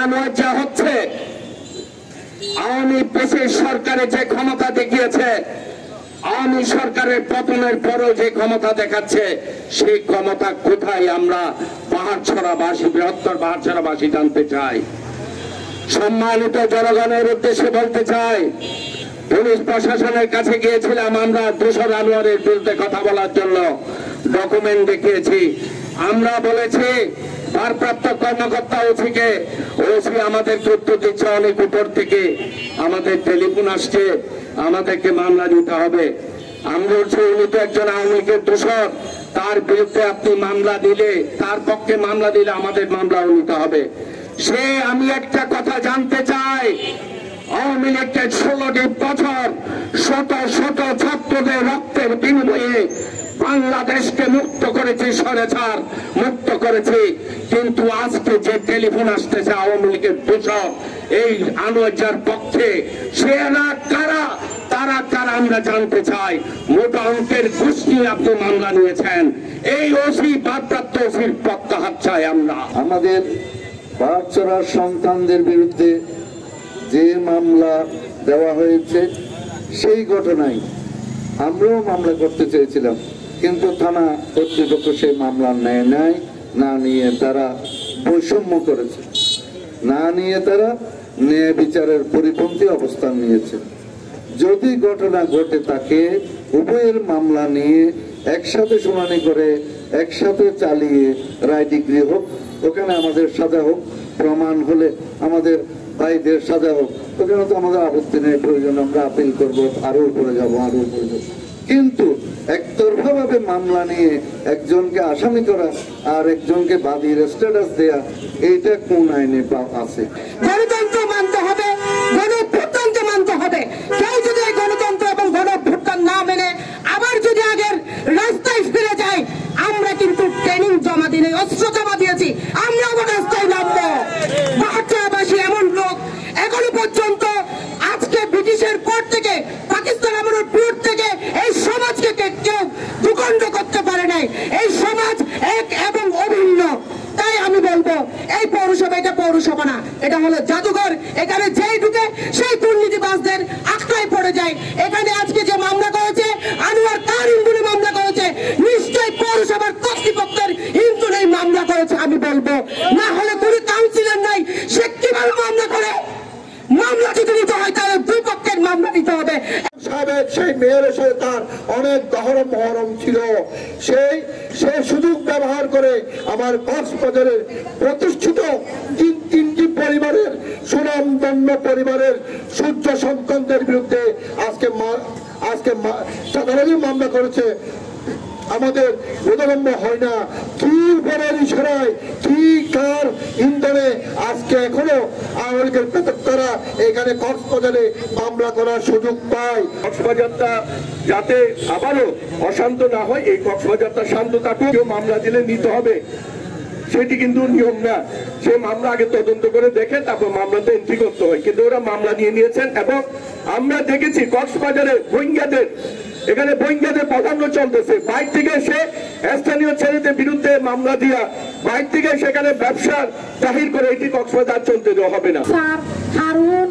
আনোয়ার যা হচ্ছে, আওয়ামী পেশির সরকারে যে ক্ষমতা দেখিয়েছে, আওয়ামী সরকারের পতনের পরও যে ক্ষমতা দেখাচ্ছে, সেই ক্ষমতা কোথায় আমরা পাহাড়ছড়াবাসী, বৃহত্তর পাহাড়ছড়াবাসী জানতে চাই। সম্মানিত জনগণের উদ্দেশ্যে বলতে চাই, পুলিশ প্রশাসনের কাছে গিয়েছিলাম আমরা দোসর আনোয়ারের বিরুদ্ধে কথা বলার জন্য, ডকুমেন্ট দেখিয়েছি। আমরা বলেছি ভারপ্রাপ্ত কর্মকর্তা ওসি আমাদেরকে উত্তর দিচ্ছে, অনেক উপর থেকে আমাদের টেলিফোন আসছে, আমাদেরকে মামলা দিতে হবে। আমরা বলছি উনি তো একজন আওয়ামী লীগের দোসর, তার বিরুদ্ধে আপনি মামলা দিলে, তার পক্ষে মামলা দিলে আমাদের মামলাও নিতে হবে। আমি একটা কথা জানতে চাই, আওয়ামী লীগের 16টি বছর শত শত ছাত্রদের রক্তের বিনিময়ে বাংলাদেশকে মুক্ত করেছি, স্বৈরাচার মুক্ত করেছি, কিন্তু আজকে যে টেলিফোন আসতেছে আওয়ামী লীগের দোষক এই আনোয়ার পক্ষে, সে না কারা, তারা কারা আমরা জানতে চাই। মোটা অঙ্কের ঘুষ নিয়ে আপনি মামলা নিয়েছেন, এই ওসি ভারপ্রাপ্ত ওসির প্রত্যাহার চাই আমরা। আমাদের বাচ্চারা সন্তানদের বিরুদ্ধে যে মামলা দেওয়া হয়েছে সেই ঘটনায় আমরাও মামলা করতে চেয়েছিলাম, কিন্তু থানা কর্তৃপক্ষ সেই মামলা নেয় নাই, না নিয়ে তারা বৈষম্য করেছে, না নিয়ে তারা ন্যায় বিচারের পরিপন্থী অবস্থান নিয়েছে। যদি ঘটনা ঘটে থাকে উভয়ের মামলা নিয়ে একসাথে শুনানি করে একসাথে চালিয়ে রায় ডিগ্রি হোক, ওখানে আমাদের সাজা হোক, প্রমাণ হলে আমাদের ভাইদের সাজা হোক, ওখানে তো আমাদের আপত্তি নেই, প্রয়োজন আমরা আপিল করবো, আরো উপরে যাবো, আরো উপরে যাবো। কিন্তু একতরফা ভাবে মামলা নিয়ে একজনকে আসামি করা আর একজনকে বাদীর স্ট্যাটাস দেয়া, এইটা কোন আইনে আছে? গণতন্ত্র মানতে হবে, গণভ্যুত্থানকে মানতে হবে। কেউ যদি এই গণতন্ত্র এবং গণভ্যুত্থান না মেনে আবার যদি আগের রাস্তায় ফিরে যায়, আমরা কিন্তু ট্রেনিং জমা দিই, অস্ত্র জমা দিয়েছি, আমরা আবার রাস্তায় নামবো। বাহাত্তরবাসী এমন লোক এখনো পর্যন্ত আজকে ব্রিটিশের পর থেকে, পাকিস্তান আমলের পর থেকে এই সমাজকে কেউ দুখণ্ড করতে পারে নাই। এই সমাজ এক এবং অভিন্ন। তাই আমি বলবো এই পৌরসভা, এটা পৌরসভা না, এটা হলো জাদুঘর। এখানে যেই ঢুকে সেই দুর্নীতিবাজদের আখড়ায় পড়ে যায়। এখানে আজকে যে মামলা করেছে আনোয়ার, তার ইন্ধনে মামলা করেছে, নিশ্চয়ই পৌরসভার কর্তৃপক্ষের ইন্ধনে মামলা করেছে আমি বলবো। না হলে কোনো কাউন্সিলর নাই, সে কিভাবে মামলা করে? মামলা যদি নিতে হয় তাহলে দুই পক্ষের মামলা নিতে হবে। সেই মেয়রের সাথে তার অনেক গহরম মহরম ছিল, সে সুযোগ ব্যবহার করে আমার কক্সবাজারের প্রতিষ্ঠিত তিনটি পরিবারের, সুনামধন্য পরিবারের সূর্য সন্তানদের বিরুদ্ধে আজকে মামলা করেছে। আমাদের বোধগম্য হয় না কি উপরের ইশারায়, কি কার ইন্ধনে আজকে এখনো আওয়ামী লীগের তারা এখানে কক্সবাজারে মামলা করার সুযোগ পায়। কক্সবাজারটা যাতে আবারও অশান্ত না হয়, এই কক্সবাজারটা শান্ত থাকুক। কেউ মামলা দিলে নিতে হবে, সেটি কিন্তু নিয়ম না। সে মামলা আগে তদন্ত করে দেখে তারপর মামলাতে এন্ট্রি করতে হয়, কিন্তু ওরা মামলা নিয়েছেন। এবং আমরা দেখেছি কক্সবাজারে রোহিঙ্গাদের, এখানে রোহিঙ্গাদের প্রাধান্য চলতেছে। বাইরে থেকে এসে স্থানীয় ছেলেদের বিরুদ্ধে মামলা দিয়া বাইরে থেকে সেখানে ব্যবসা জাহির করে, এটি কক্সবাজার চলতে দেওয়া হবে না। স্যার হারুন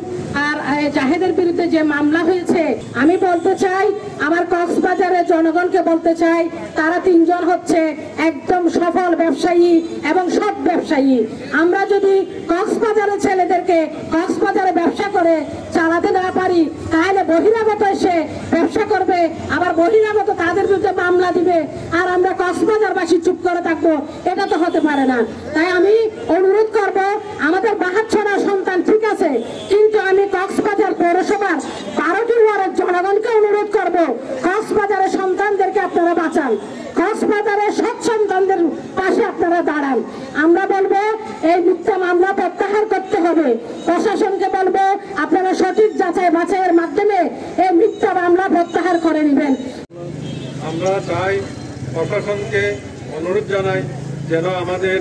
আর জাহেদের বিরুদ্ধে যে মামলা হয়েছে, আমি বলতে চাই, আমার কক্সবাজারের জনগণকে বলতে চাই, তারা তিনজন হচ্ছে একদম সফল ব্যবসায়ী এবং সৎ ব্যবসায়ী। আমরা যদি কক্সবাজারের ছেলেদেরকে কক্সবাজারে ব্যবসা করে চালাতে না পারি, তাহলে বহিরাগত এসে ব্যবসা করবে, আবার বহিরাগত তাদের বিরুদ্ধে মামলা দিবে, আর আমরা কক্সবাজারবাসী চুপ করে থাকবো, এটা তো হতে পারে না। তাই আমি অনুরোধ করব, আমাদের 72 সন্তান ঠিক আছে, কিন্তু আমি কক্সবাজার পৌরসভার 12টি ওয়ার্ডের জনগণকে অনুরোধ করব, কক্সবাজারের সন্তানদেরকে আপনারা বাঁচান, কক্সবাজারের সৎ সন্তানদের পাশে আপনারা দাঁড়ান। আমরা বলবো এই মিথ্যা মামলা প্রত্যাহার করতে হবে। প্রশাসনকে বলবো আপনারা সঠিক যাচাই বাছাইয়ের মাধ্যমে এই মিথ্যা মামলা প্রত্যাহার করে নেবেন। আমরা চাই, প্রশাসনকে অনুরোধ জানাই যেন আমাদের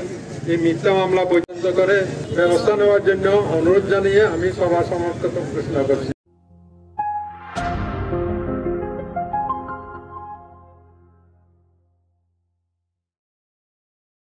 এই মিথ্যা মামলা পর্যন্ত করে ব্যবস্থা নেওয়ার জন্য অনুরোধ জানিয়ে আমি সভা সমাপ্ত ঘোষণা করছি।